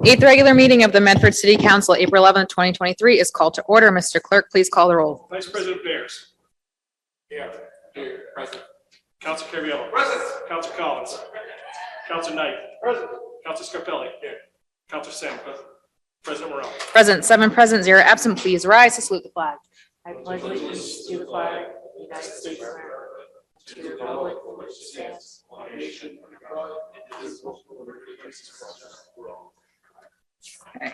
Eighth regular meeting of the Medford City Council, April 11th, 2023 is called to order. Mr. Clerk, please call the roll. Vice President Bears. Here. Present. Council Carviallo. Present. Council Collins. Council Knight. Present. Council Scarpelli. Here. Council Sam. President Morrell. Present, 7 present, 0 absent. Please rise to salute the flag. I pledge allegiance to the flag of the United States of America, to the republic for which it stands, one nation, under God, indivisible, with liberty and justice for all. Okay.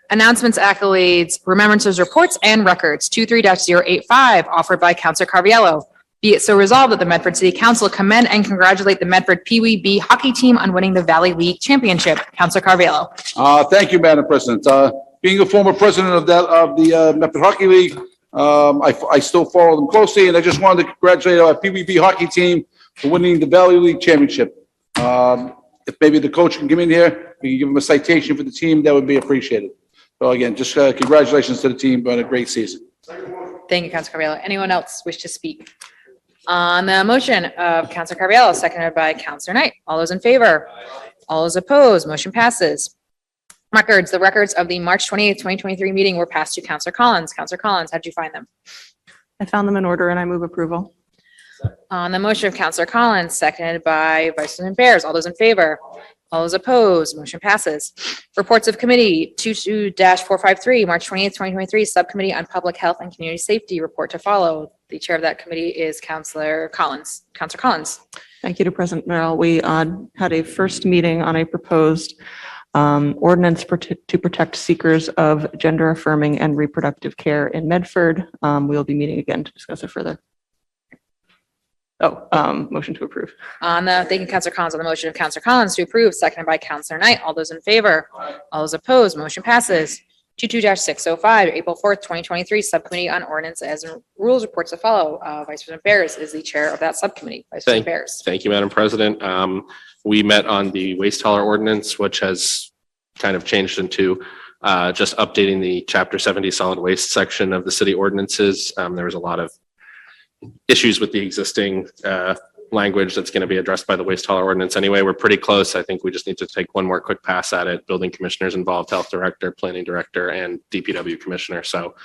Announcements, accolades, remembrances, reports, and records. 23-085, offered by Councilor Carviallo. Be it so resolved that the Medford City Council commend and congratulate the Medford Pee Wee B hockey team on winning the Valley League Championship. Councilor Carviallo. Thank you, Madam President. Being a former president of the Medford Hockey League, I still follow them closely, and I just wanted to congratulate our PVB hockey team for winning the Valley League Championship. If maybe the coach can come in here, we can give him a citation for the team, that would be appreciated. So again, just congratulations to the team on a great season. Thank you, Councilor Carviallo. Anyone else wish to speak? On the motion of Councilor Carviallo, seconded by Councilor Knight. All those in favor? All those opposed? Motion passes. Records. The records of the March 28th, 2023 meeting were passed to Councilor Collins. Councilor Collins, how did you find them? I found them in order and I move approval. On the motion of Councilor Collins, seconded by Vice President Bears. All those in favor? All those opposed? Motion passes. Reports of committee 22-453, March 28th, 2023, Subcommittee on Public Health and Community Safety report to follow. The chair of that committee is Councilor Collins. Councilor Collins. Thank you to President Merrill. We had a first meeting on a proposed ordinance to protect seekers of gender affirming and reproductive care in Medford. We'll be meeting again to discuss it further. Motion to approve. Thank you, Councilor Collins. On the motion of Councilor Collins to approve, seconded by Councilor Knight. All those in favor? All those opposed? Motion passes. 22-605, April 4th, 2023, Subcommittee on Ordinances and Rules reports to follow. Vice President Bears is the chair of that subcommittee. Vice President Bears. Thank you, Madam President. We met on the waste hauler ordinance, which has kind of changed into just updating the Chapter 70 solid waste section of the city ordinances. There was a lot of issues with the existing language that's going to be addressed by the waste hauler ordinance anyway. We're pretty close. I think we just need to take one more quick pass at it. Building commissioners involved, health director, planning director, and DPW commissioner. So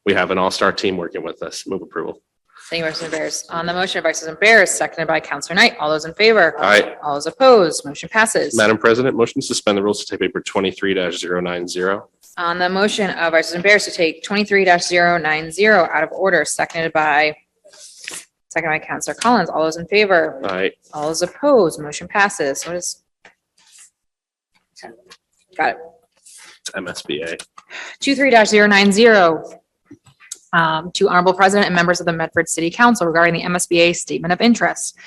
we have an all-star team working with us. Move approval. Thank you, Vice President Bears. On the motion of Vice President Bears, seconded by Councilor Knight. All those in favor? Aye. All those opposed? Motion passes. Madam President, motion to suspend the rules to take paper 23-090. On the motion of Vice President Bears to take 23-090 out of order, seconded by Councilor Collins. All those in favor? Aye. All those opposed? Motion passes. What is? Got it. It's MSBA. 23-090. To Honorable President and members of the Medford City Council regarding the MSBA Statement of Interest.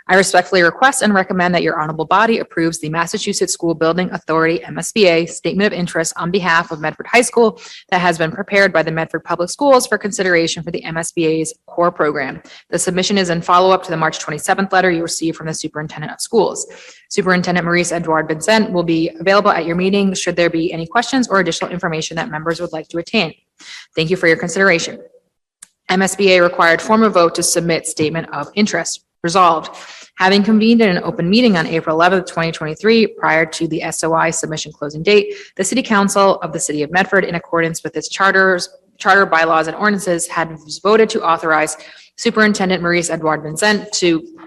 I respectfully request and recommend that your honorable body approves the Massachusetts School Building Authority MSBA Statement of Interest on behalf of Medford High School that has been prepared by the Medford Public Schools for consideration for the MSBA's core program. The submission is in follow-up to the March 27th letter you received from the Superintendent of Schools. Superintendent Maurice Edouard Vincent will be available at your meeting should there be any questions or additional information that members would like to attain. Thank you for your consideration. MSBA required form of vote to submit Statement of Interest. Resolved, having convened in an open meeting on April 11th, 2023, prior to the SOI submission closing date, the City Council of the City of Medford, in accordance with its charter, bylaws, and ordinances, had voted to authorize Superintendent Maurice Edouard Vincent to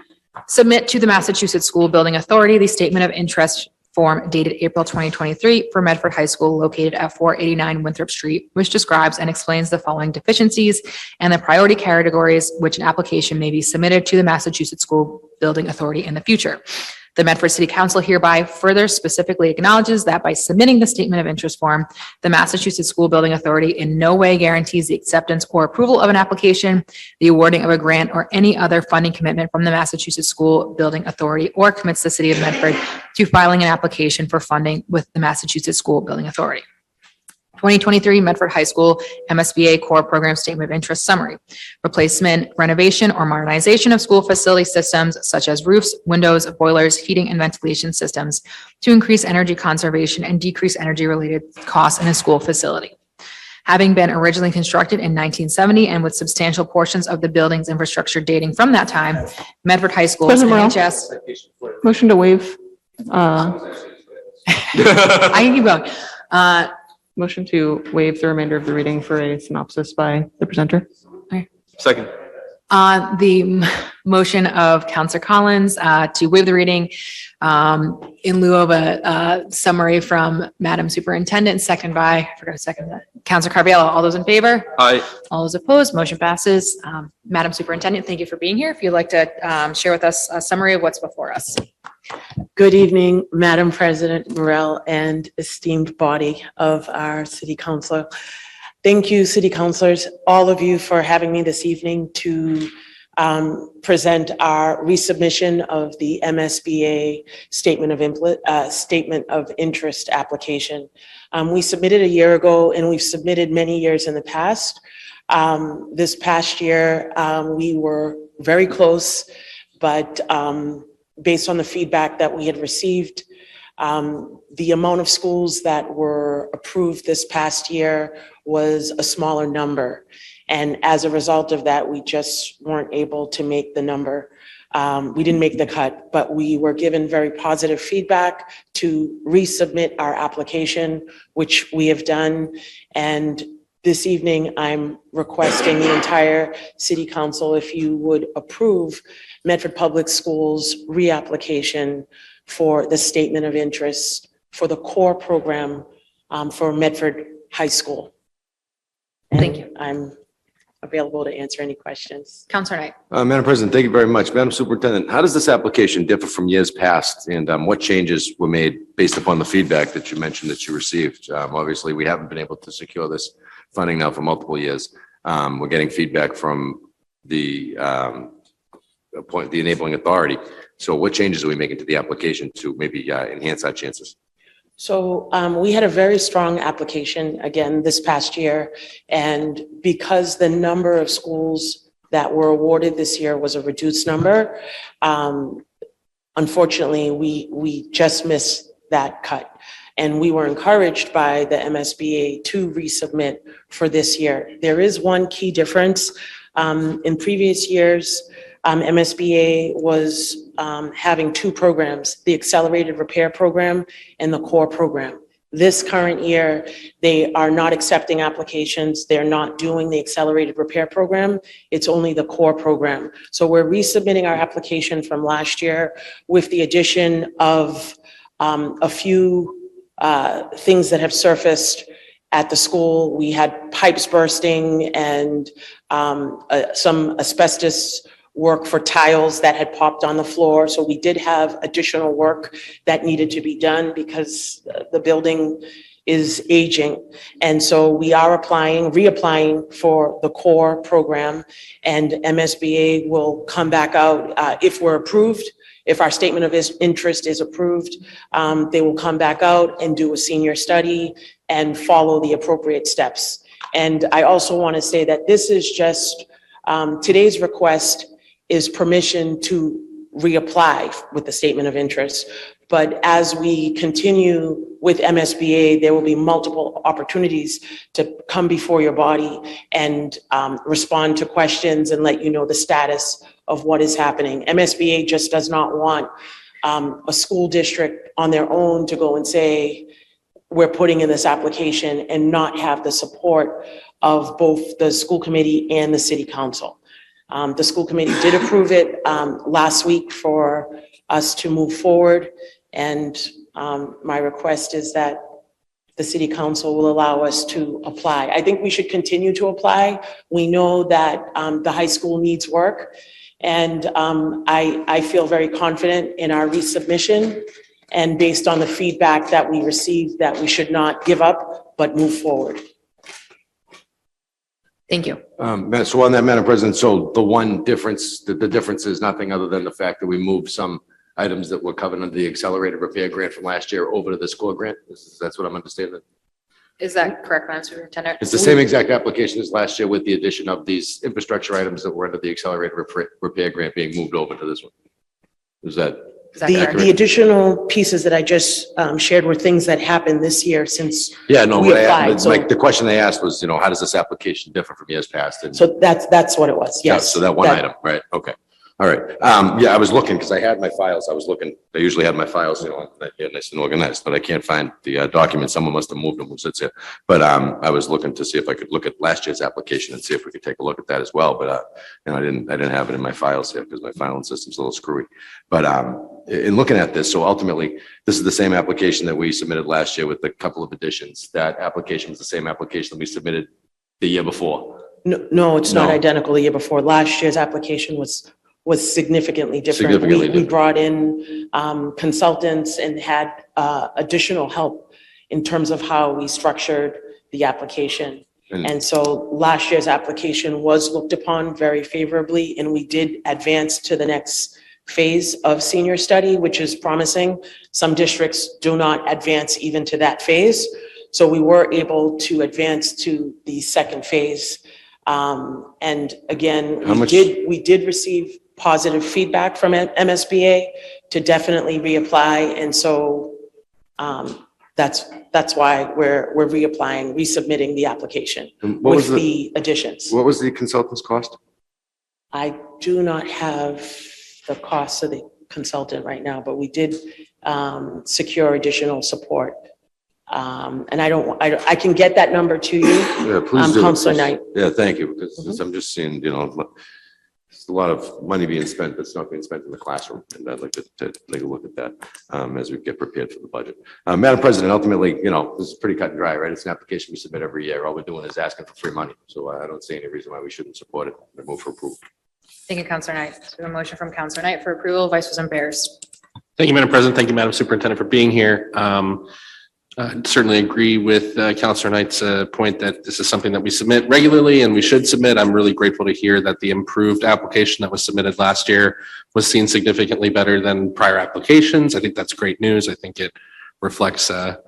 submit to the Massachusetts School Building Authority the Statement of Interest form dated April 2023 for Medford High School located at 489 Winthrop Street, which describes and explains the following deficiencies and the priority categories which an application may be submitted to the Massachusetts School Building Authority in the future. The Medford City Council hereby further specifically acknowledges that by submitting the Statement of Interest form, the Massachusetts School Building Authority in no way guarantees the acceptance or approval of an application, the awarding of a grant, or any other funding commitment from the Massachusetts School Building Authority, or commits the City of Medford to filing an application for funding with the Massachusetts School Building Authority. 2023 Medford High School MSBA Core Program Statement of Interest Summary. Replacement, renovation, or modernization of school facility systems such as roofs, windows, boilers, heating, and ventilation systems to increase energy conservation and decrease energy-related costs in a school facility. Having been originally constructed in 1970 and with substantial portions of the building's infrastructure dating from that time, Medford High School President Morrell. NHS. Motion to waive I can keep going. Motion to waive the remainder of the reading for a synopsis by the presenter. Second. The motion of Counselor Collins to waive the reading in lieu of a summary from Madam Superintendent, second by, I forgot to second that, Counselor Carviallo. All those in favor? Aye. All those opposed? Motion passes. Madam Superintendent, thank you for being here. If you'd like to share with us a summary of what's before us. Good evening, Madam President Morel and esteemed body of our City Council. Thank you, City Councilors, all of you for having me this evening to present our resubmission of the MSBA Statement of Interest application. We submitted a year ago and we've submitted many years in the past. This past year, we were very close, but based on the feedback that we had received, the amount of schools that were approved this past year was a smaller number. And as a result of that, we just weren't able to make the number. We didn't make the cut, but we were given very positive feedback to resubmit our application, which we have done. And this evening, I'm requesting the entire City Council, if you would approve Medford Public Schools reapplication for the statement of interest for the core program for Medford High School. Thank you. I'm available to answer any questions. Counselor Knight. Madam President, thank you very much. Madam Superintendent, how does this application differ from years past? And what changes were made based upon the feedback that you mentioned that you received? Obviously, we haven't been able to secure this funding now for multiple years. We're getting feedback from the enabling authority. So what changes are we making to the application to maybe enhance our chances? So we had a very strong application again this past year. And because the number of schools that were awarded this year was a reduced number, unfortunately, we just missed that cut. And we were encouraged by the MSBA to resubmit for this year. There is one key difference. In previous years, MSBA was having two programs, the Accelerated Repair Program and the Core Program. This current year, they are not accepting applications. They're not doing the Accelerated Repair Program. It's only the Core Program. So we're resubmitting our application from last year with the addition of a few things that have surfaced at the school. We had pipes bursting and some asbestos work for tiles that had popped on the floor. So we did have additional work that needed to be done because the building is aging. And so we are reapplying for the core program, and MSBA will come back out if we're approved. If our statement of interest is approved, they will come back out and do a senior study and follow the appropriate steps. And I also want to say that this is just, today's request is permission to reapply with the statement of interest. But as we continue with MSBA, there will be multiple opportunities to come before your body and respond to questions and let you know the status of what is happening. MSBA just does not want a school district on their own to go and say, we're putting in this application and not have the support of both the school committee and the city council. The school committee did approve it last week for us to move forward. And my request is that the city council will allow us to apply. I think we should continue to apply. We know that the high school needs work. And I feel very confident in our resubmission, and based on the feedback that we received, that we should not give up, but move forward. Thank you. So on that, Madam President, so the one difference, the difference is nothing other than the fact that we moved some items that were covered under the accelerated repair grant from last year over to this core grant. That's what I'm understanding. Is that correct, Madam Superintendent? It's the same exact application as last year with the addition of these infrastructure items that were under the accelerated repair grant being moved over to this one. Is that? Is that correct? The additional pieces that I just shared were things that happened this year since Yeah, no, we applied. like the question they asked was, how does this application differ from years past? And So that's what it was, yes. so that one item, right? Okay. All right. Yeah, I was looking because I had my files. I was looking, I usually have my files, nice and organized, but I can't find the document. Someone must have moved them, who sits here. But I was looking to see if I could look at last year's application and see if we could take a look at that as well. But I didn't have it in my files here because my filing system's a little screwy. But in looking at this, so ultimately, this is the same application that we submitted last year with a couple of additions. That application was the same application that we submitted the year before. No, it's not No. identical the year before. Last year's application was significantly different. Significantly We different. brought in consultants and had additional help in terms of how we structured the application. And so last year's application was looked upon very favorably, and we did advance to the next phase of senior study, which is promising. Some districts do not advance even to that phase. So we were able to advance to the second phase. And again, How much- we did receive positive feedback from MSBA to definitely reapply. And so that's why we're reapplying, resubmitting the application And what was with the, the additions. what was the consultant's cost? I do not have the cost of the consultant right now, but we did secure additional support. And I can get that number to you. Yeah, please do. Counselor Knight. Yeah, thank you, because I'm just seeing, it's a lot of money being spent that's not being spent in the classroom, and I'd like to take a look at that as we get prepared for the budget. Madam President, ultimately, this is pretty cut and dry, right? It's an application we submit every year. All we're doing is asking for free money, so I don't see any reason why we shouldn't support it. I move for approval. Thank you, Counselor Knight. So we have a motion from Counselor Knight for approval. Vice President Bears. Thank you, Madam President. Thank you, Madam Superintendent, for being here. I certainly agree with Counselor Knight's point that this is something that we submit regularly and we should submit. I'm really grateful to hear that the improved application that was submitted last year was seen significantly better than prior applications. I think that's great news. I think it reflects the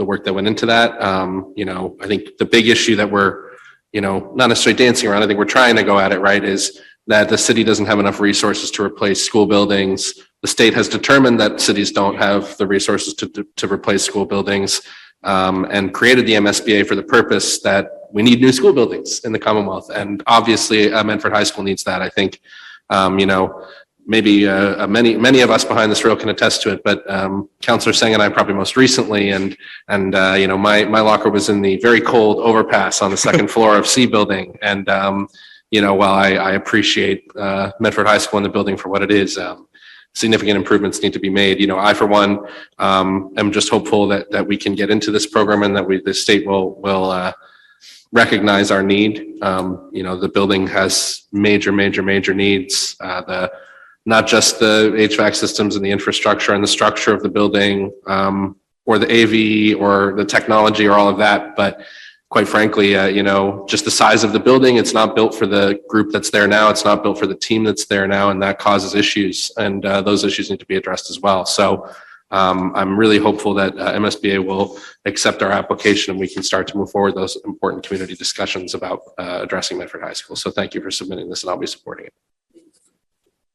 work that went into that. I think the big issue that we're, not necessarily dancing around, I think we're trying to go at it right, is that the city doesn't have enough resources to replace school buildings. The state has determined that cities don't have the resources to replace school buildings, and created the MSBA for the purpose that we need new school buildings in the Commonwealth. And obviously, Medford High School needs that. I think, maybe many of us behind this row can attest to it, but Counselor Singh and I probably most recently, and my locker was in the very cold overpass on the second floor of C building. And while I appreciate Medford High School and the building for what it is, significant improvements need to be made. I, for one, am just hopeful that we can get into this program and that the state will recognize our need. The building has major needs. Not just the HVAC systems and the infrastructure and the structure of the building, or the AV or the technology or all of that, but quite frankly, just the size of the building, it's not built for the group that's there now. It's not built for the team that's there now, and that causes issues. And those issues need to be addressed as well. So I'm really hopeful that MSBA will accept our application and we can start to move forward those important community discussions about addressing Medford High School. So thank you for submitting this, and I'll be supporting it.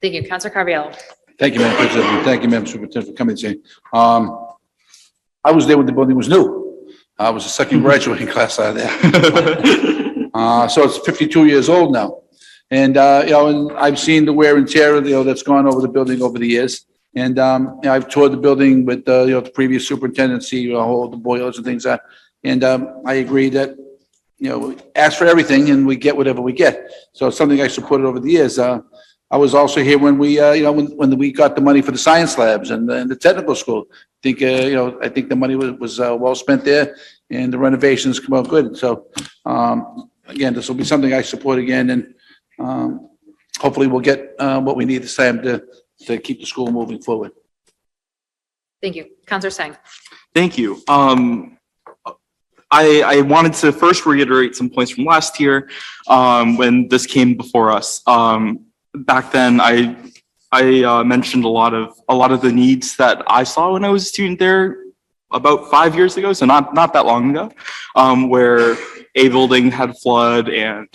Thank you, Counselor Carviallo. Thank you, Madam President. and Thank you, Madam Superintendent, for coming and saying. I was there when the building was new. I was the second graduating class out of there. So it's 52 years old now. And, and I've seen the wear and tear, that's gone over the building over the years. And, I've toured the building with, the previous superintendent, see all the boilers and things that. And, I agree that, we ask for everything and we get whatever we get. So it's something I supported over the years. I was also here when we, when we got the money for the science labs and the technical school. I think the money was well spent there, and the renovations come out good. So, again, this will be something I support again, and hopefully we'll get what we need this time to keep the school moving forward. Thank you. Counselor Singh. Thank you. I wanted to first reiterate some points from last year when this came before us. Back then, I mentioned a lot of the needs that I saw when I was a student there about 5 years ago, so not that long ago, where a building had flood and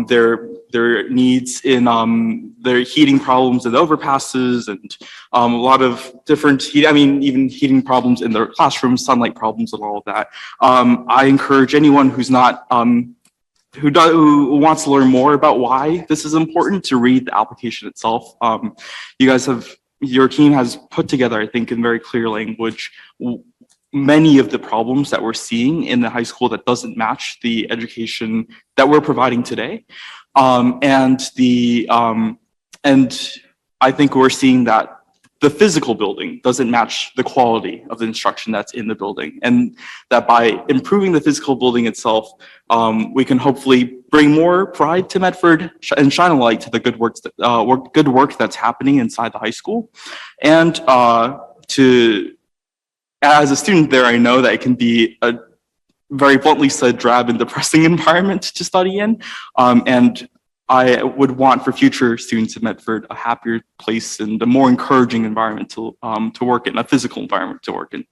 their needs in their heating problems and overpasses, and a lot of different even heating problems in their classrooms, sunlight problems, and all of that. I encourage anyone who's not who wants to learn more about why this is important, to read the application itself. Your team has put together, I think, in very clear language, many of the problems that we're seeing in the high school that doesn't match the education that we're providing today. And I think we're seeing that the physical building doesn't match the quality of the instruction that's in the building. And that by improving the physical building itself, we can hopefully bring more pride to Medford and shine a light to the good work that's happening inside the high school. And as a student there, I know that it can be a very bluntly said, drab and depressing environment to study in. And I would want for future students at Medford a happier place and a more encouraging environment to work in, a physical environment to work in.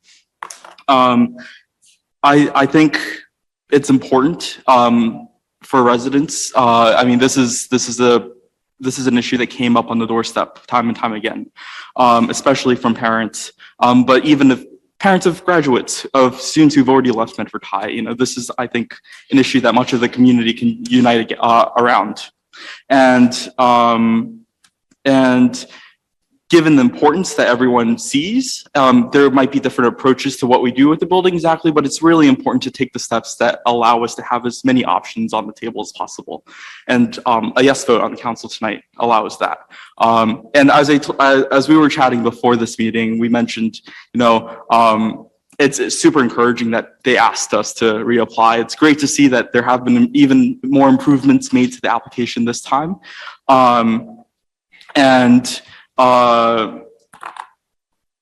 I think it's important for residents. I mean, this is an issue that came up on the doorstep time and time again, especially from parents. But even if parents of graduates, of students who've already left Medford High, you know, this is, I think, an issue that much of the community can unite around. And given the importance that everyone sees, there might be different approaches to what we do with the building exactly, but it's really important to take the steps that allow us to have as many options on the table as possible. And a yes vote on the council tonight allows that. And as we were chatting before this meeting, we mentioned, you know, it's super encouraging that they asked us to reapply. It's great to see that there have been even more improvements made to the application this time.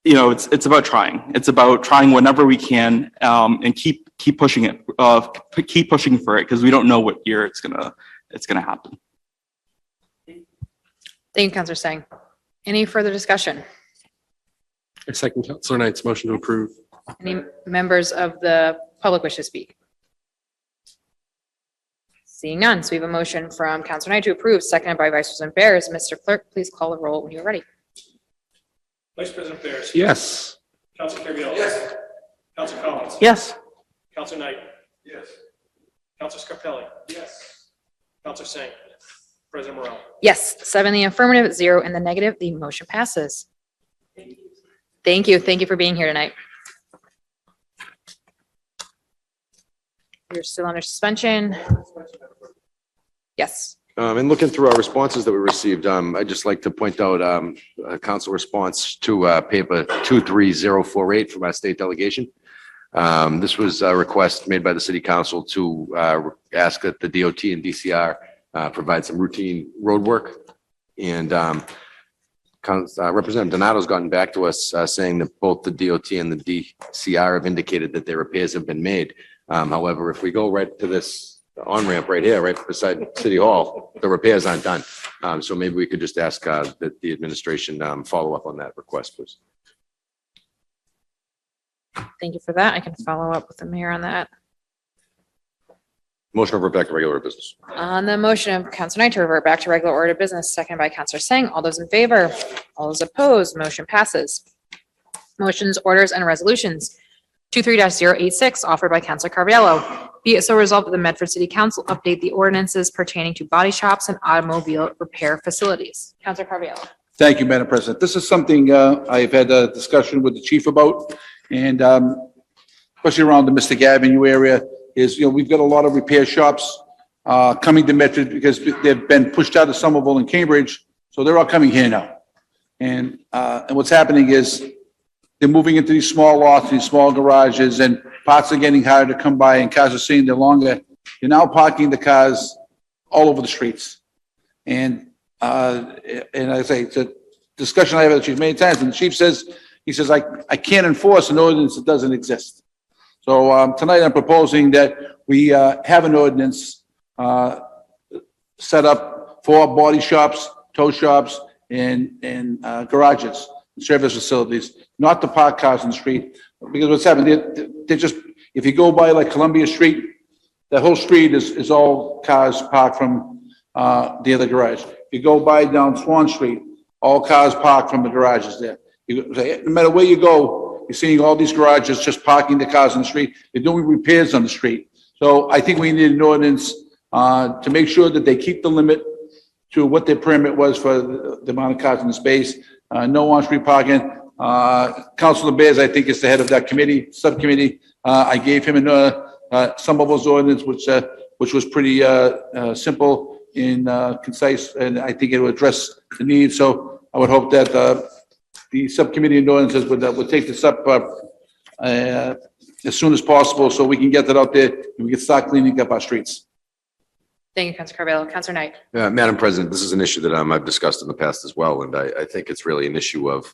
You know, it's about trying. It's about trying whenever we can, and keep pushing it. Keep pushing for it, because we don't know what year it's gonna happen. Thank you, Councilor Sang. Any further discussion? I second Councilor Knight's motion to approve. Any members of the public wish to speak? Seeing none, so we have a motion from Councilor Knight to approve, seconded by Vice President Bears. Mr. Clerk, please call the roll when you're ready. Vice President Bears. Yes. Council Carviallo. Yes. Council Collins. Yes. Council Knight. Yes. Council Scarpelli. Yes. Council Sang. President Morrell. Yes, 7 in the affirmative, 0 in the negative. The motion passes. Thank you. Thank you for being here tonight. You're still under suspension. Yes. And looking through our responses that we received, I'd just like to point out a council response to paper 23048 from our state delegation. This was a request made by the city council to ask that the DOT and DCR provide some routine road work. And Representative Donato's gotten back to us saying that both the DOT and the DCR have indicated that their repairs have been made. However, if we go right to this on-ramp right here, right beside City Hall, the repairs aren't done. So maybe we could just ask that the administration follow up on that request, please. Thank you for that. I can follow up with the mayor on that. Motion to revert back to regular business. On the motion of Councilor Knight to revert back to regular order of business, seconded by Councilor Sang. All those in favor? All those opposed? Motion passes. Motions, orders, and resolutions. 23-086 offered by Councilor Carviallo. Be it so resolved that the Medford City Council update the ordinances pertaining to body shops and automobile repair facilities. Councilor Carviallo. Thank you, Madam President. This is something I've had a discussion with the chief about, and especially around the Mr. Avenue area, is, you know, we've got a lot of repair shops coming to Medford because they've been pushed out of Somerville and Cambridge, so they're all coming here now. And what's happening is they're moving into these small lots, these small garages, and parts are getting harder to come by, and cars are sitting there longer. You're now parking the cars all over the streets. And I say, it's a discussion I have with the chief many times, and the chief says, he says, I can't enforce an ordinance that doesn't exist. So tonight I'm proposing that we have an ordinance set up for body shops, tow shops, and garages, and service facilities, not to park cars on the street. Because what's happening, they're just, if you go by like Columbia Street, that whole street is all cars parked from the other garage. If you go by down Swan Street, all cars parked from the garages there. No matter where you go, you're seeing all these garages just parking the cars on the street. They're doing repairs on the street. So I think we need an ordinance to make sure that they keep the limit to what their permit was for the amount of cars in the space. No on-street parking. Councilor Bears, I think, is the head of that committee, subcommittee. I gave him some of those ordinance, which was pretty simple and concise, and I think it would address the needs. So I would hope that the subcommittee and ordinances would take this up as soon as possible, so we can get that out there and we can start cleaning up our streets. Thank you, Councilor Carviallo. Councilor Knight. Madam President, this is an issue that I've discussed in the past as well, and I think it's really an issue of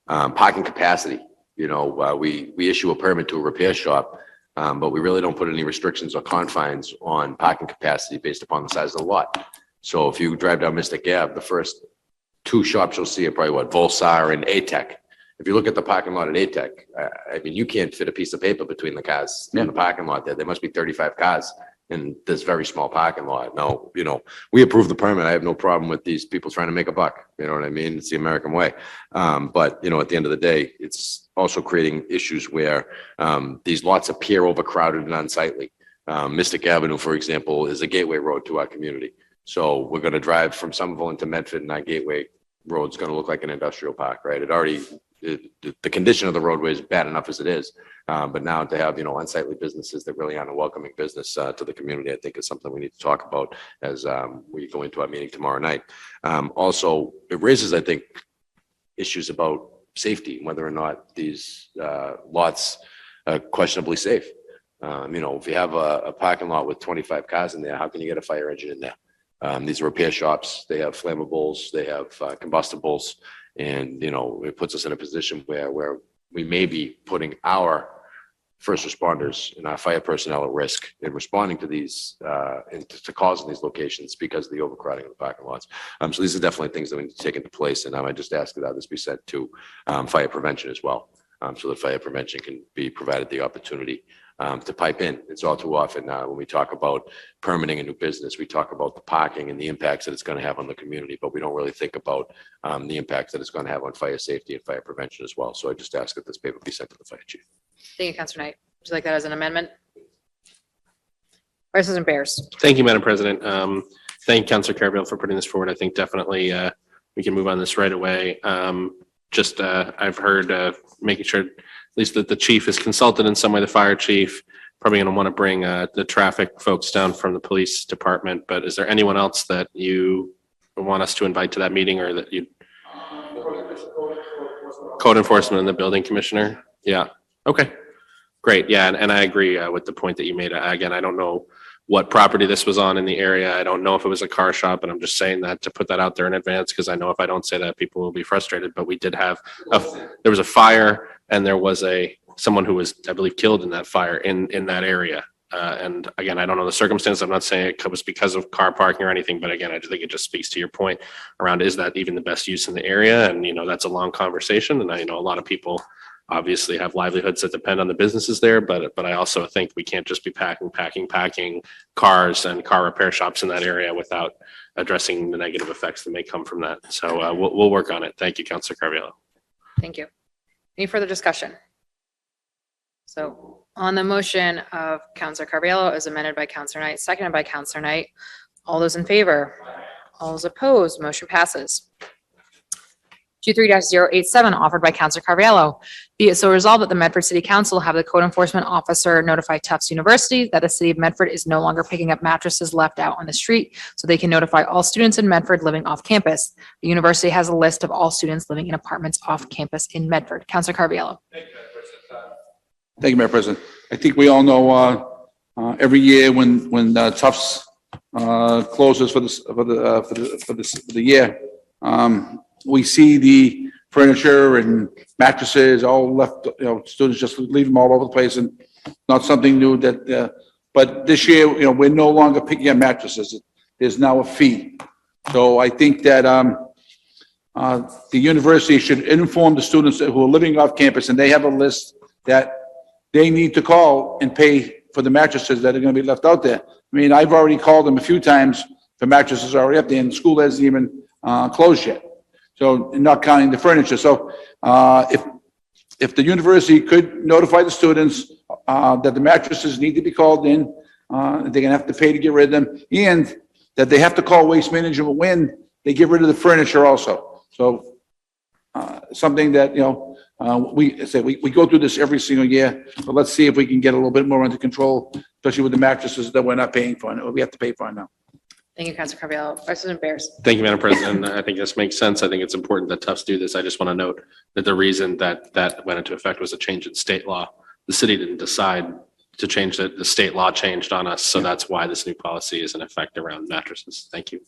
parking capacity. You know, we issue a permit to a repair shop, but we really don't put any restrictions or confines on parking capacity based upon the size of the lot. So if you drive down Mystic Ave, the first two shops you'll see are probably Volsar and ATEC. If you look at the parking lot at ATEC, I mean, you can't fit a piece of paper between the cars in the parking lot there. There must be 35 cars in this very small parking lot. Now, you know, we approve the permit. I have no problem with these people trying to make a buck. You know what I mean? It's the American way. But, you know, at the end of the day, it's also creating issues where these lots appear overcrowded and unsightly. Mystic Avenue, for example, is a gateway road to our community. So we're going to drive from Somerville into Medford, and our gateway road's going to look like an industrial park, right? The condition of the roadway is bad enough as it is. But now to have, you know, unsightly businesses that really aren't a welcoming business to the community, I think is something we need to talk about as we go into our meeting tomorrow night. Also, it raises, I think, issues about safety, whether or not these lots are questionably safe. You know, if you have a parking lot with 25 cars in there, how can you get a fire engine in there? These are repair shops. They have flammables, they have combustibles. And, you know, it puts us in a position where we may be putting our first responders and our fire personnel at risk in responding to these, and to calls in these locations because of the overcrowding of the parking lots. So these are definitely things that we need to take into place. And I just ask that this be sent to fire prevention as well. So that fire prevention can be provided the opportunity to pipe in. It's all too often when we talk about permitting a new business, we talk about the parking and the impacts that it's going to have on the community, but we don't really think about the impacts that it's going to have on fire safety and fire prevention as well. So I just ask that this paper be sent to the fire chief. Thank you, Councilor Knight. Would you like that as an amendment? Vice President Bears. Thank you, Madam President. Thank you, Councilor Carviallo, for putting this forward. I think definitely we can move on this right away. I've heard making sure at least that the chief is consulted in some way, the fire chief. Probably going to want to bring the traffic folks down from the police department, but is there anyone else that you want us to invite to that meeting, or that you? Code enforcement and the building commissioner? Yeah. Okay. Great. Yeah. And I agree with the point that you made. Again, I don't know what property this was on in the area. I don't know if it was a car shop, and I'm just saying that to put that out there in advance, because I know if I don't say that, people will be frustrated. But we did have there was a fire, and there was someone who was, I believe, killed in that fire in that area. And again, I don't know the circumstance. I'm not saying it was because of car parking or anything, but again, I think it just speaks to your point around, is that even the best use in the area? And, you know, that's a long conversation. And I know a lot of people obviously have livelihoods that depend on the businesses there, but I also think we can't just be packing cars and car repair shops in that area without addressing the negative effects that may come from that. So we'll work on it. Thank you, Councilor Carviallo. Thank you. Any further discussion? So on the motion of Councilor Carviallo as amended by Councilor Knight, seconded by Councilor Knight, all those in favor? All those opposed? Motion passes. 23-087 offered by Councilor Carviallo. Be it so resolved that the Medford City Council have the code enforcement officer notify Tufts University that the city of Medford is no longer picking up mattresses left out on the street, so they can notify all students in Medford living off campus. The university has a list of all students living in apartments off campus in Medford. Councilor Carviallo. Thank you, Madam President. I think we all know every year when Tufts closes for the year, we see the furniture and mattresses all left. You know, students just leave them all over the place, and not something new that. But this year, you know, we're no longer picking up mattresses. There's now a fee. So I think that the university should inform the students who are living off campus, and they have a list that they need to call and pay for the mattresses that are going to be left out there. I mean, I've already called them a few times for mattresses already up there, and the school hasn't even closed yet. So not counting the furniture. So if the university could notify the students that the mattresses need to be called in, they're gonna have to pay to get rid of them, and that they have to call Waste Management when they get rid of the furniture also. So, something that, we go through this every single year, but let's see if we can get a little bit more under control, especially with the mattresses that we're not paying for, or we have to pay for now. Thank you, Counselor Carviallo. Vice President Bears. Thank you, Madam President. I think this makes sense. I think it's important that Tufts do this. I just want to note that the reason that that went into effect was a change in state law. The city didn't decide to change it. The state law changed on us. So that's why this new policy is in effect around mattresses. Thank you.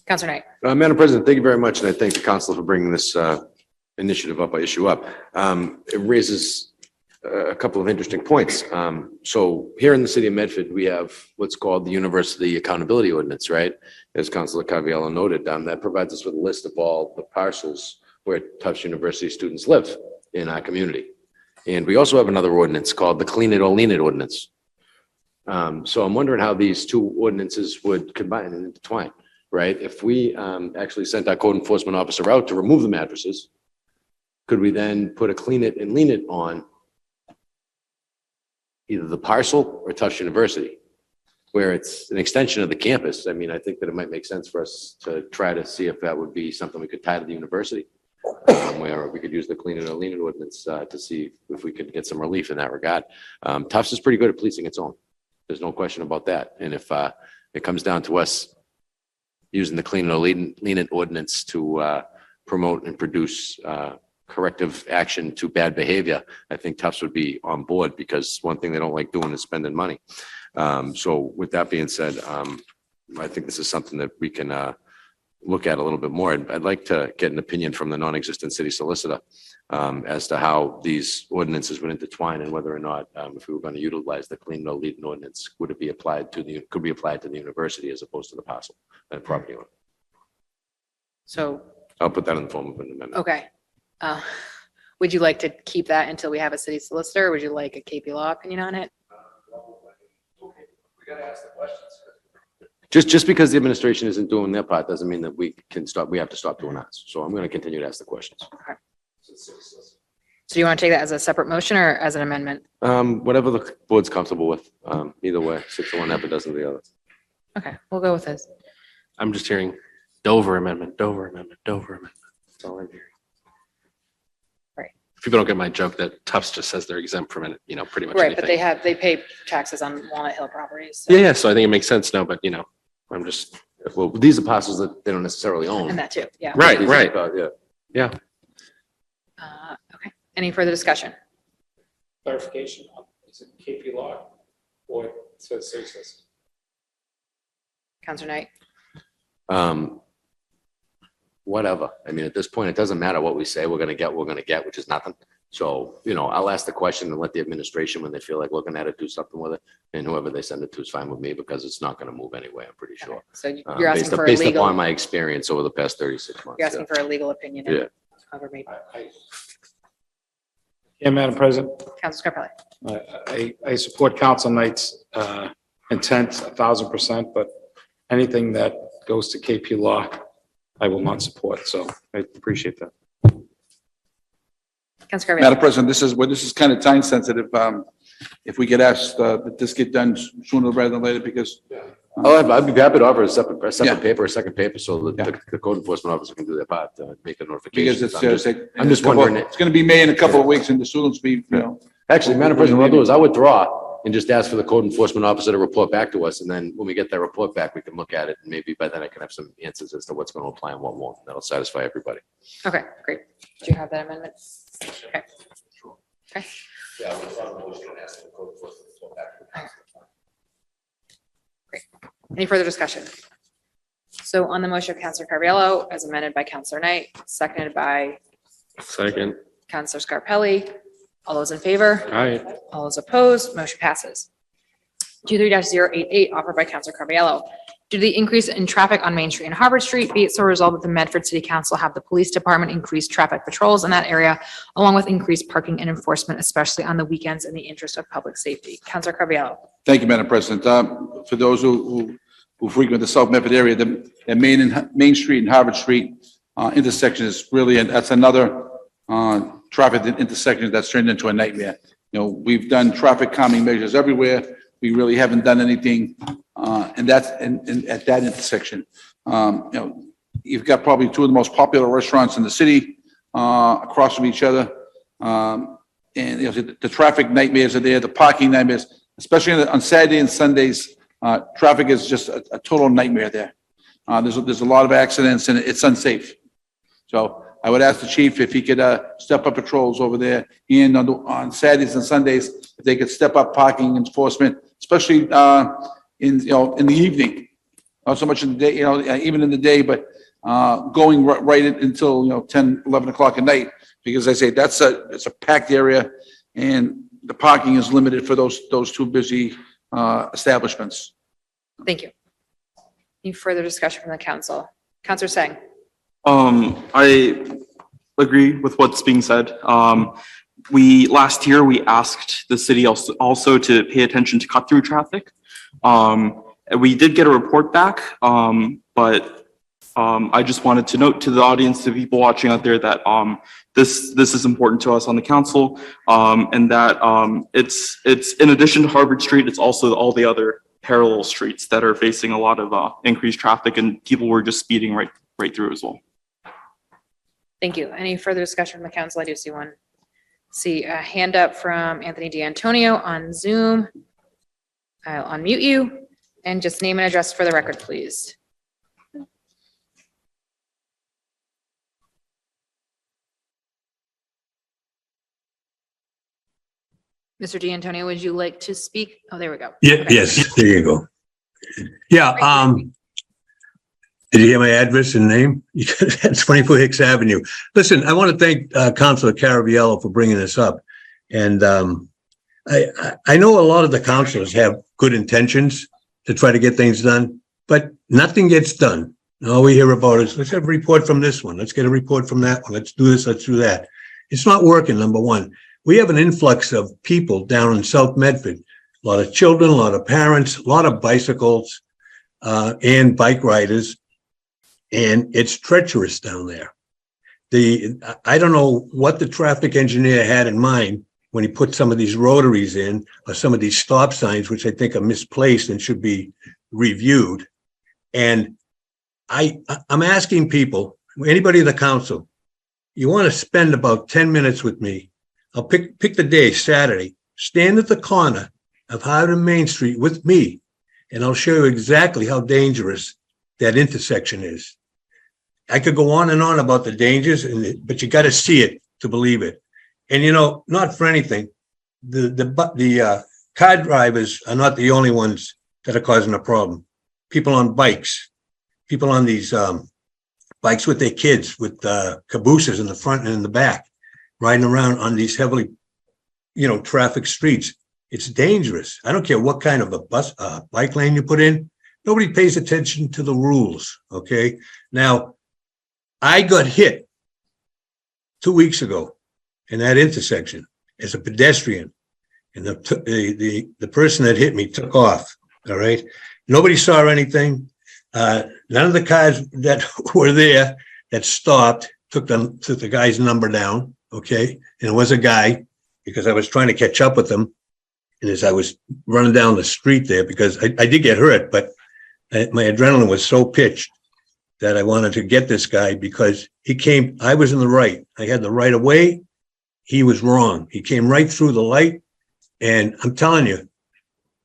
Counselor Knight. Madam President, thank you very much, and I thank the council for bringing this initiative up, issue up. It raises a couple of interesting points. So here in the city of Medford, we have what's called the University Accountability Ordinance, right? As Councilor Carviallo noted, that provides us with a list of all the parcels where Tufts University students live in our community. And we also have another ordinance called the Clean It or Lean It Ordinance. So I'm wondering how these two ordinances would combine and intertwine, right? If we actually sent our code enforcement officer out to remove the mattresses, could we then put a Clean It and Lean It on either the parcel or Tufts University, where it's an extension of the campus? I mean, I think that it might make sense for us to try to see if that would be something we could tie to the university, where we could use the Clean It or Lean It ordinance to see if we could get some relief in that regard. Tufts is pretty good at policing its own. There's no question about that. And if it comes down to us using the Clean It or Lean It ordinance to promote and produce corrective action to bad behavior, I think Tufts would be on board, because one thing they don't like doing is spending money. So with that being said, I think this is something that we can look at a little bit more. I'd like to get an opinion from the non-existent city solicitor as to how these ordinances would intertwine, and whether or not, if we were going to utilize the Clean It or Lean It ordinance, could be applied to the university as opposed to the parcel and property owner. So, I'll put that in the form of an amendment. okay. Would you like to keep that until we have a city solicitor, or would you like a KP Law opinion on it? Just because the administration isn't doing their part doesn't mean that we have to stop doing ours. So I'm going to continue to ask the questions. So do you want to take that as a separate motion or as an amendment? Whatever the board's comfortable with. Either way, 6 of one, half a dozen of the other. Okay, we'll go with this. I'm just hearing Dover Amendment, Dover Amendment, Dover Amendment. That's all I'm hearing. Right. People don't get my joke that Tufts just says they're exempt from it, pretty much Right, but anything. they pay taxes on Walnut Hill properties. So- Yeah, so I think it makes sense now, but I'm just, Well, these are parcels that they don't necessarily own. And that too, yeah. right, These are right. about- Yeah. Yeah. Okay, any further discussion? Clarification, is it KP Law or it says city solicitor? Counselor Knight? Whatever. I mean, at this point, it doesn't matter what we say we're going to get, which is nothing. So, I'll ask the question and let the administration, when they feel like looking at it, do something with it. And whoever they send it to is fine with me, because it's not going to move anyway, I'm pretty sure. So you're asking for a Based legal, upon my experience over the past 36 months. you're asking for a legal opinion. Yeah. However, maybe. Yeah, Madam President, Counselor Scarpelli? I support Council Knight's intent 1,000%, but anything that goes to KP Law, I will not support. So I appreciate that. Counselor Madam Carviallo? President, this is kind of time sensitive. If we get asked that this get done sooner rather than later, because I'd be happy to offer a separate Yeah. paper, a second paper, so that Yeah. the code enforcement officer can do their part, make the because notifications. it's. I'm just wondering- It's going to be May in a couple of weeks, and the students be, Actually, Madam President, what I'll do is I'll withdraw and just ask for the code enforcement officer to report back to us. And then when we get that report back, we can look at it, and maybe by then I can have some answers as to what's going to apply and what won't. That'll satisfy everybody. Okay, great. Do you have that amendment? Okay. Okay. Any further discussion? So on the motion of Counselor Carviallo, as amended by Counselor Knight, seconded by second. Counselor Scarpelli. All those in favor? Aye. All those opposed, motion passes. 23-088, offered by Counselor Carviallo. Due to the increase in traffic on Main Street and Harvard Street, be it so resolved that the Medford City Council have the police department increase traffic patrols in that area, along with increased parking and enforcement, especially on the weekends, in the interest of public safety. Counselor Carviallo? Thank you, Madam President. For those who frequent the South Medford area, the Main Street and Harvard Street intersection is really, and that's another traffic intersection that's turned into a nightmare. We've done traffic calming measures everywhere. We really haven't done anything, and that's, and at that intersection. You've got probably two of the most popular restaurants in the city, across from each other. And the traffic nightmares are there, the parking nightmares, especially on Saturday and Sundays. Traffic is just a total nightmare there. There's a lot of accidents and it's unsafe. So I would ask the chief if he could step up patrols over there, and on Saturdays and Sundays, if they could step up parking enforcement, especially in the evening. Not so much in the day, even in the day, but going right until 10, 11 o'clock at night. Because I say it's a packed area, and the parking is limited for those two busy establishments. Thank you. Any further discussion from the council? Counselor Sang. I agree with what's being said. Last year, we asked the city also to pay attention to cut-through traffic. We did get a report back, but I just wanted to note to the audience, to people watching out there, that this is important to us on the council, and that it's in addition to Harvard Street, it's also all the other parallel streets that are facing a lot of increased traffic, and people were just speeding right through as well. Thank you. Any further discussion from the council? I do see a hand up from Anthony D'Antonio on Zoom. I'll unmute you and just name and address for the record, please. Mr. D'Antonio, would you like to speak? Oh, there we go. Yeah, Okay. yes, there you go. Yeah, did you hear my address and name? That's 24 Hicks Avenue. Listen, I want to thank Councilor Caraviello for bringing this up. And I know a lot of the councilors have good intentions to try to get things done, but nothing gets done. All we hear about is, let's have a report from this one. Let's get a report from that one. Let's do this, let's do that. It's not working, number one. We have an influx of people down in South Medford, a lot of children, a lot of parents, a lot of bicycles, and bike riders, and it's treacherous down there. I don't know what the traffic engineer had in mind when he put some of these rotaries in, or some of these stop signs, which I think are misplaced and should be reviewed. And I'm asking people, anybody in the council, you want to spend about 10 minutes with me. I'll pick the day, Saturday, stand at the corner of Howard and Main Street with me, and I'll show you exactly how dangerous that intersection is. I could go on and on about the dangers, but you got to see it to believe it. And not for anything, the car drivers are not the only ones that are causing a problem. People on bikes, people on these bikes with their kids, with cabooses in the front and in the back, riding around on these heavily, traffic streets. It's dangerous. I don't care what kind of a bike lane you put in. Nobody pays attention to the rules. Okay. Now, I got hit 2 weeks ago in that intersection as a pedestrian, and the person that hit me took off. All right. Nobody saw anything. None of the cars that were there that stopped took the guy's number down. Okay. And it was a guy, because I was trying to catch up with him. And as I was running down the street there, because I did get hurt, but my adrenaline was so pitched that I wanted to get this guy, because I was in the right. I had the right of way. He was wrong. He came right through the light. And I'm telling you,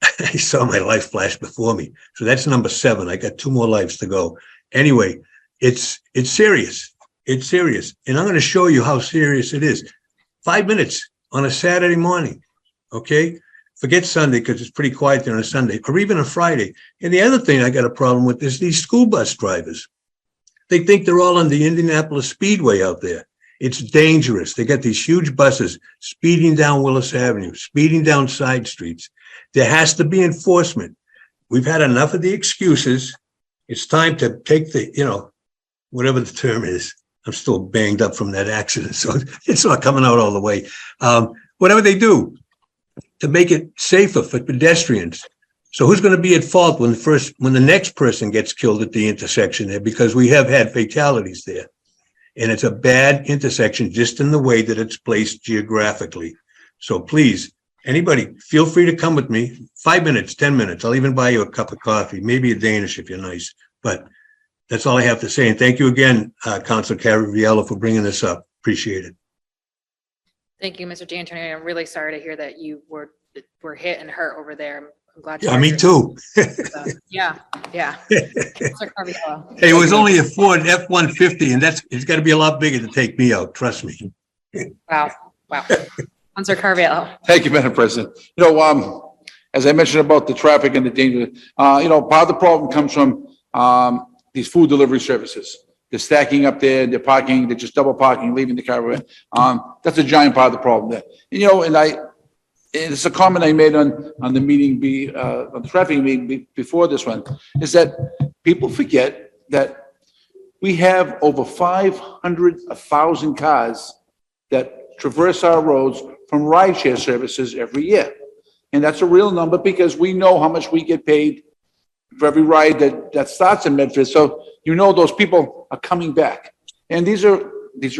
I saw my life flash before me. So that's number 7. I got 2 more lives to go. Anyway, it's serious. It's serious. And I'm going to show you how serious it is. 5 minutes on a Saturday morning. Okay. Forget Sunday, because it's pretty quiet there on a Sunday, or even a Friday. And the other thing I got a problem with is these school bus drivers. They think they're all on the Indianapolis Speedway out there. It's dangerous. They got these huge buses speeding down Willis Avenue, speeding down side streets. There has to be enforcement. We've had enough of the excuses. It's time to take whatever the term is. I'm still banged up from that accident, so it's not coming out all the way. Whatever they do to make it safer for pedestrians. So who's going to be at fault when the next person gets killed at the intersection there? Because we have had fatalities there. And it's a bad intersection just in the way that it's placed geographically. So please, anybody, feel free to come with me. 5 minutes, 10 minutes. I'll even buy you a cup of coffee, maybe a Danish if you're nice. But that's all I have to say. And thank you again, Councilor Caraviallo, for bringing this up. Appreciate it. Thank you, Mr. D'Antonio. I'm really sorry to hear that you were hit and hurt over there. I'm glad. Yeah, me too. Yeah, yeah. Counselor Carviallo. Hey, it was only a Ford F-150 and it's got to be a lot bigger to take me out. Trust me. Wow, wow. Counselor Carviallo. Thank you, Madam President. As I mentioned about the traffic and the danger, part of the problem comes from these food delivery services. They're stacking up there, they're parking, they're just double parking, leaving the car. That's a giant part of the problem there. It's a comment I made on the meeting, on the traffic meeting before this one, is that people forget that we have over 1,000 cars that traverse our roads from rideshare services every year. And that's a real number because we know how much we get paid for every ride that starts in Medford. So those people are coming back. And these are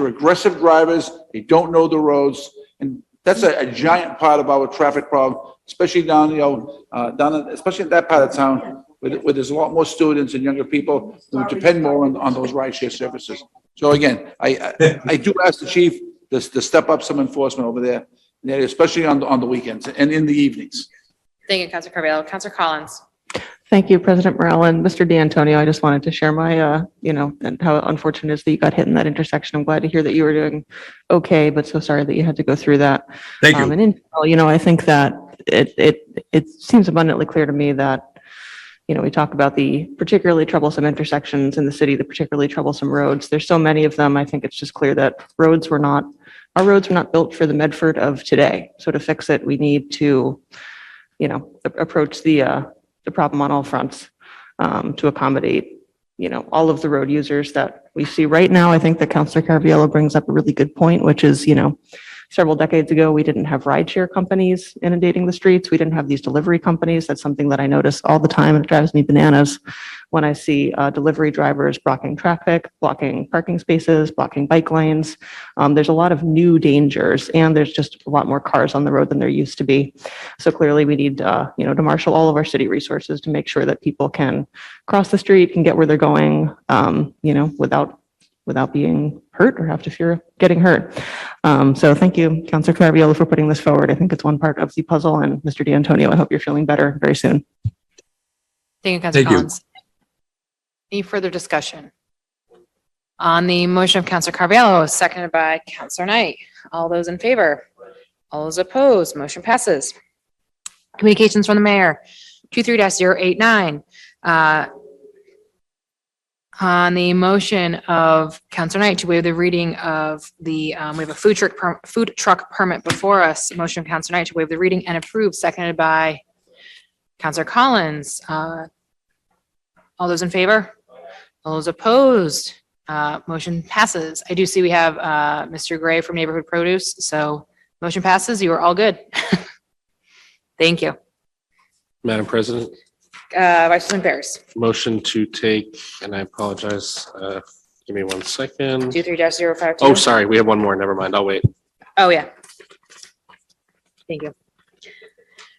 aggressive drivers. They don't know the roads. And that's a giant part of our traffic problem, especially down especially in that part of town where there's a lot more students and younger people who depend more on those rideshare services. So again, I do ask the chief to step up some enforcement over there, especially on the weekends and in the evenings. Thank you, Counselor Carviallo. Counselor Collins. Thank you, President Morrell. And Mr. D'Antonio, I just wanted to share my, and how unfortunate it is that you got hit in that intersection. I'm glad to hear that you were doing okay, but so sorry that you had to go through that. Thank you. And in general, I think that it seems abundantly clear to me that, we talk about the particularly troublesome intersections in the city, the particularly troublesome roads. There's so many of them. I think it's just clear that our roads were not built for the Medford of today. So to fix it, we need to, approach the problem on all fronts to accommodate, all of the road users that we see right now. I think that Councilor Carviallo brings up a really good point, which is, several decades ago, we didn't have rideshare companies inundating the streets. We didn't have these delivery companies. That's something that I notice all the time. It drives me bananas when I see delivery drivers blocking traffic, blocking parking spaces, blocking bike lanes. There's a lot of new dangers, and there's just a lot more cars on the road than there used to be. So clearly we need, to marshal all of our city resources to make sure that people can cross the street, can get where they're going, without being hurt or have to fear getting hurt. So thank you, Councilor Carviallo, for putting this forward. I think it's one part of the puzzle. And Mr. D'Antonio, I hope you're feeling better very soon. Thank you, Counselor Thank you. Collins. Any further discussion? On the motion of Counselor Carviallo, seconded by Counselor Knight. All those in favor? All those opposed? Motion passes. Communications from the mayor, 23-089. On the motion of Counselor Knight to waive the reading of the, we have a food truck permit before us. Motion of Counselor Knight to waive the reading and approve, seconded by Counselor Collins. All those in favor? All those opposed? Motion passes. I do see we have Mr. Gray from Neighborhood Produce, so motion passes. You are all good. Thank you. Madam President, Vice President Barris. motion to take, and I apologize, give me 1 second. 23-052. Oh, sorry, we have one more. Never mind. I'll wait. Oh, yeah. Thank you.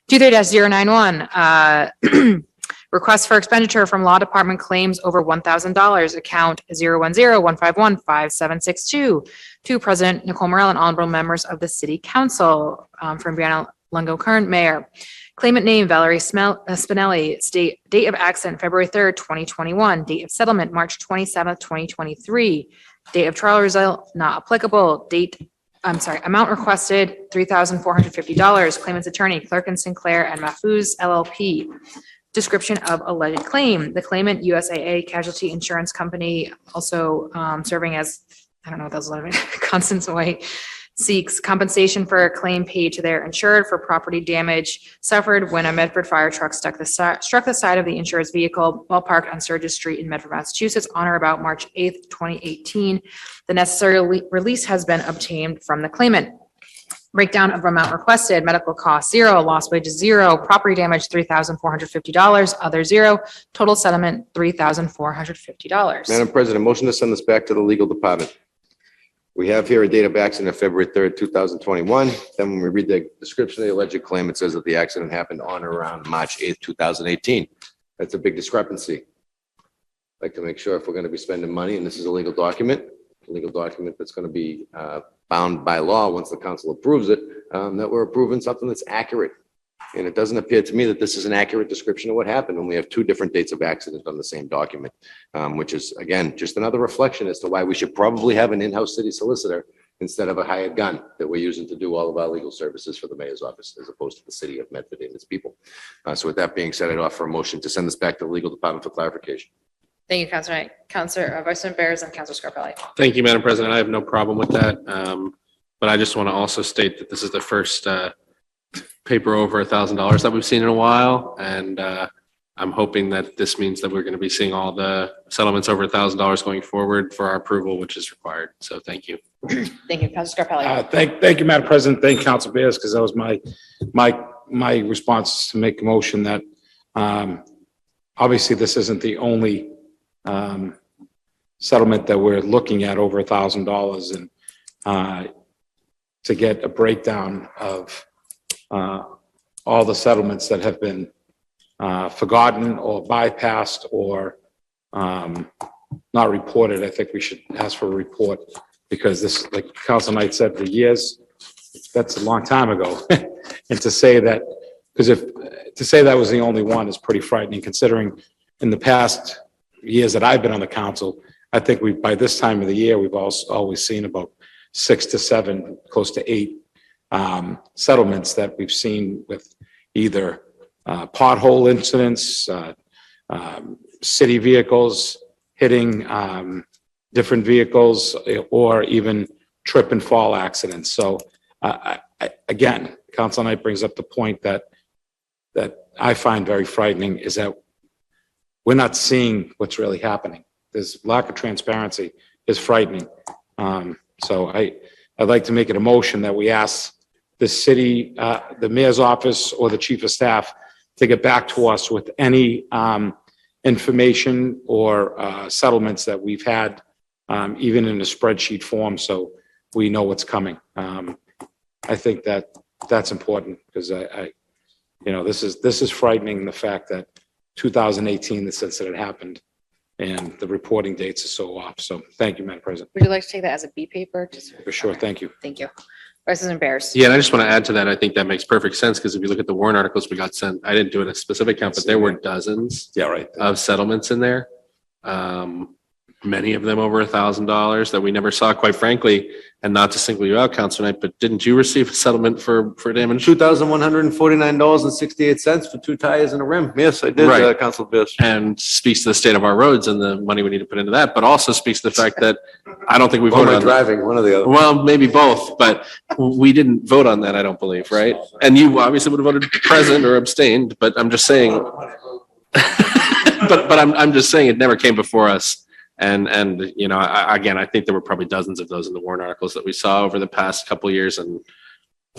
23-091, request for expenditure from Law Department claims over $1,000, account 010-151-5762, to President Nicole Morrell and honorable members of the City Council, from Brianna Lungo, current mayor. Claimant name Valerie Spinelli, date of accident February 3rd, 2021, date of settlement March 27th, 2023, date of trial result not applicable, amount requested $3,450, claimant's attorney Clerk and Sinclair and Mahfouz LLP. Description of alleged claim, the claimant USAA Casualty Insurance Company, also serving as, I don't know what those are, Constance White, seeks compensation for a claim paid to their insured for property damage suffered when a Medford fire truck struck the side of the insured's vehicle while parked on Sturgis Street in Medford, Massachusetts on or about March 8th, 2018. The necessary release has been obtained from the claimant. Breakdown of amount requested: medical costs $0, lost wages $0, property damage $3,450, other $0, total settlement $3,450. Madam President, motion to send this back to the legal department. We have here a date of accident of February 3rd, 2021. Then when we read the description of the alleged claim, it says that the accident happened on or around March 8th, 2018. That's a big discrepancy. I'd like to make sure if we're going to be spending money, and this is a legal document that's going to be bound by law once the council approves it, that we're approving something that's accurate. And it doesn't appear to me that this is an accurate description of what happened when we have two different dates of accident on the same document, which is, again, just another reflection as to why we should probably have an in-house city solicitor instead of a hired gun that we're using to do all of our legal services for the mayor's office, as opposed to the city of Medford and its people. So with that being said, I'd offer a motion to send this back to the legal department for clarification. Thank you, Counselor Knight. Counselor Vice President Bears and Counselor Scarpelli. Thank you, Madam President. I have no problem with that. But I just want to also state that this is the first paper over $1,000 that we've seen in a while. And I'm hoping that this means that we're going to be seeing all the settlements over $1,000 going forward for our approval, which is required. So thank you. Thank you, Counselor Scarpelli. Thank you, Madam President. Thank Council Bears, because that was my response to make a motion that obviously this isn't the only settlement that we're looking at over $1,000, and to get a breakdown of all the settlements that have been forgotten or bypassed or not reported. I think we should ask for a report, because this, like Council Knight said, for years, that's a long time ago. And to say that, to say that was the only one is pretty frightening, considering in the past years that I've been on the council, I think by this time of the year, we've always seen about 6 to 7, close to 8 settlements that we've seen with either pothole incidents, city vehicles hitting different vehicles, or even trip and fall accidents. So again, Council Knight brings up the point that I find very frightening, is that we're not seeing what's really happening. There's lack of transparency is frightening. So I'd like to make it a motion that we ask the city, the mayor's office or the chief of staff to get back to us with any information or settlements that we've had, even in a spreadsheet form, so we know what's coming. I think that's important, because this is frightening, the fact that 2018, this incident happened, and the reporting dates are so off. So thank you, Madam President. Would you like to take that as a B paper? For sure, thank you. Thank you. Vice President Bears. Yeah, and I just want to add to that. I think that makes perfect sense, because if you look at the warrant articles we got sent, I didn't do it a specific count, but there were dozens Yeah, right. of settlements in there. Many of them over $1,000 that we never saw, quite frankly. And not to single you out, Councilor Knight, but didn't you receive a settlement for damage? $2,149.68 for 2 tires and a rim. Yes, I did, Right. Council Bears. And speaks to the state of our roads and the money we need to put into that, but also speaks to the fact that I don't think we voted on that. Driving, one or the other. Well, maybe both, but we didn't vote on that, I don't believe, right? And you obviously would have voted present or abstained, but I'm just saying, but I'm just saying it never came before us. And again, I think there were probably dozens of those in the warrant articles that we saw over the past couple of years. And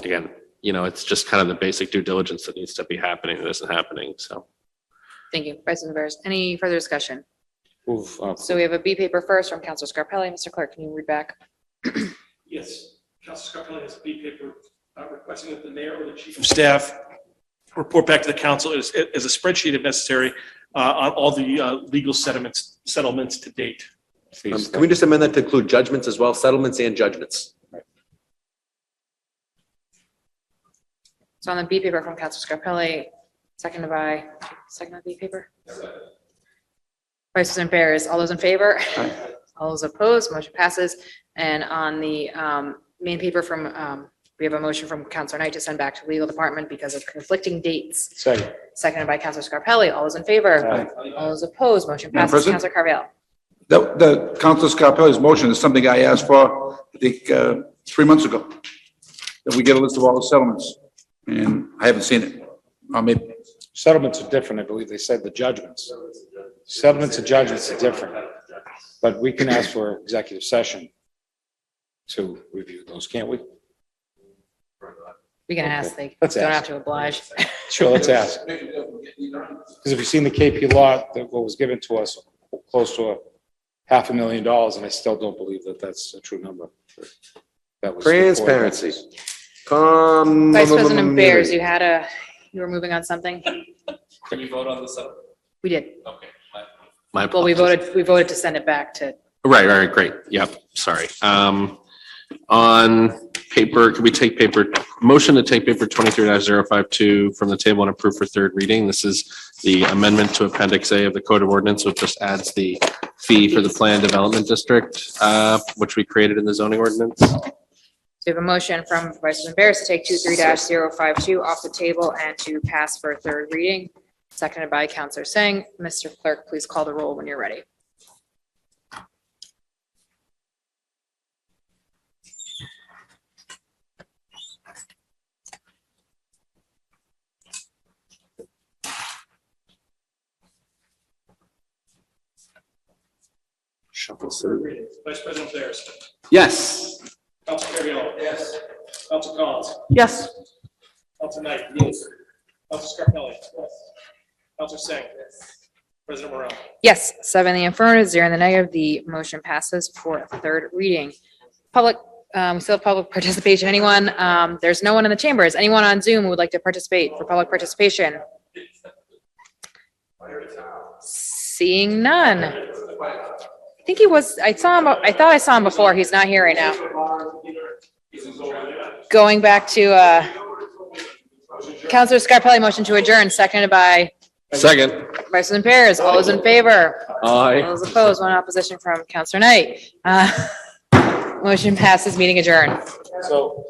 again, it's just kind of the basic due diligence that needs to be happening that isn't happening. So. Thank you, Vice President Bears. Any further discussion? Move, So we have a B paper first from Counselor Scarpelli. Mr. Clerk, can you read back? Yes. Council Scarpelli has a B paper requesting that the mayor or the chief of staff report back to the council as a spreadsheet if necessary on all the legal settlements to date. Can we just amend that to include judgments as well, settlements and judgments? So on the B paper from Counselor Scarpelli, second on B paper. Vice President Bears, all those in favor? All those opposed, motion passes. And on the main paper from, we have a motion from Counselor Knight to send back to legal department because of conflicting dates. Second. Seconded by Counselor Scarpelli. All those in favor? All those opposed, motion Madam passes. President? Counselor Carviallo. The Councilor Scarpelli's motion is something I asked for, I think, 3 months ago, that we get a list of all the settlements, and I haven't seen it. Maybe. Settlements are different. I believe they said the judgments. Settlements and judgments are different. But we can ask for executive session to review those, can't we? We can ask, they Let's don't ask. have to oblige. Sure, let's ask. Because if you've seen the KP law, that what was given to us, close to $500,000, and I still don't believe that that's a true number. That was reported. Transparency. Vice President Bears, you were moving on something? Can you vote on this? We did. Okay. Well, we voted to send it back to, Right, great. Yep, sorry. On paper, could we take motion to take paper 23-052 from the table and approve for third reading? This is the amendment to Appendix A of the Code of Ordinance, which just adds the fee for the Plan Development District, which we created in the zoning ordinance. we have a motion from Vice President Bears to take 23-052 off the table and to pass for third reading, seconded by Counselor Singh. Mr. Clerk, please call the roll when you're ready. Third reading. Vice President Bears. Yes. Council Carviallo. Yes. Council Collins. Yes. Council Knight. Yes. Council Scarpelli. Yes. Council Singh. Yes. President Morrell. Yes, 7 in the affirmative, 0 in the negative. The motion passes for third reading. We still have public participation. Anyone, there's no one in the chambers. Anyone on Zoom who would like to participate for public participation? Seeing none. I think he was, I thought I saw him before. He's not here right now. Going back to, Counselor Scarpelli, motion to adjourn, seconded by Second. Vice President Bears. All those in favor? Aye. All those opposed, one opposition from Counselor Knight. Motion passes, meeting adjourned. So